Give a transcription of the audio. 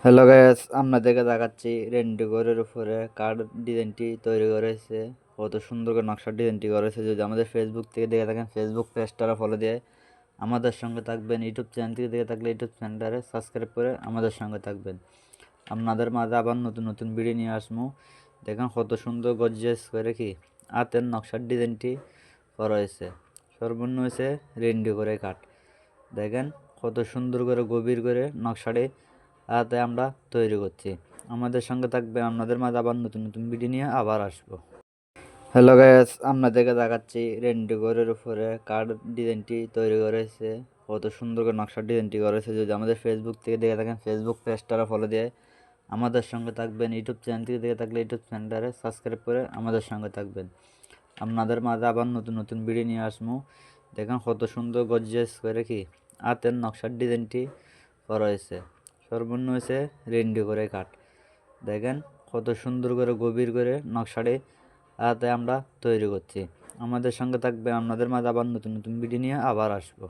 Hello guys, আপনাদেরকে দেখাচ্ছি রেন্ডিগোরের উপরে কার্ড ডিজাইনটি তৈরি করেছে। কত সুন্দর করে নকশার ডিজাইনটি করেছে। যদি আমাদের ফেসবুক থেকে দেখে থাকেন, ফেসবুক পেজটারা ফলো দিয়ে আমাদের সঙ্গে থাকবেন। ইউটিউব চ্যানেল থেকে দেখে থাকলে ইউটিউব চ্যানেলটারে সাবস্ক্রাইব করে আমাদের সঙ্গে থাকবেন। আপনাদের মাঝে আবার নতুন নতুন ভিডিও নিয়ে আসবো। দেখেন কত সুন্দর গর্জিয়াস করে কি হাতের নকশার ডিজাইনটি করা হয়েছে। সর্বনিম্ন হয়েছে রেন্ডিগোরে কাঠ। দেখেন কত সুন্দর করে গভীর করে নকশাটি তাতে আমরা তৈরি করছি। আমাদের সঙ্গে থাকবে, আপনাদের মাঝে আবার নতুন নতুন ভিডিও নিয়ে আবার আসবো। হ্যালো গাইস, আপনাদেরকে দেখাচ্ছি রেন্ডিগোরের উপরে কার্ড ডিজাইনটি তৈরি করেছে। কত সুন্দর করে নকশার ডিজাইনটি করেছে। যদি আমাদের ফেসবুক থেকে দেখে থাকেন, ফেসবুক পেজটারা ফলো দিয়ে আমাদের সঙ্গে থাকবেন। ইউটিউব চ্যানেল থেকে দেখে থাকলে ইউটিউব চ্যানেলটারে সাবস্ক্রাইব করে আমাদের সঙ্গে থাকবেন। আপনাদের মাঝে আবার নতুন নতুন ভিডিও নিয়ে আসবো। দেখেন কত সুন্দর গর্জিয়াস করে কি হাতের নকশার ডিজাইনটি করা হয়েছে। সর্বনিম্ন হয়েছে রেন্ডিগোরে কাঠ। দেখেন কত সুন্দর করে গভীর করে নকশাটি তাতে আমরা তৈরি করছি। আমাদের সঙ্গে থাকবে, আপনাদের মাঝে আবার নতুন নতুন ভিডিও নিয়ে আবার আসবো।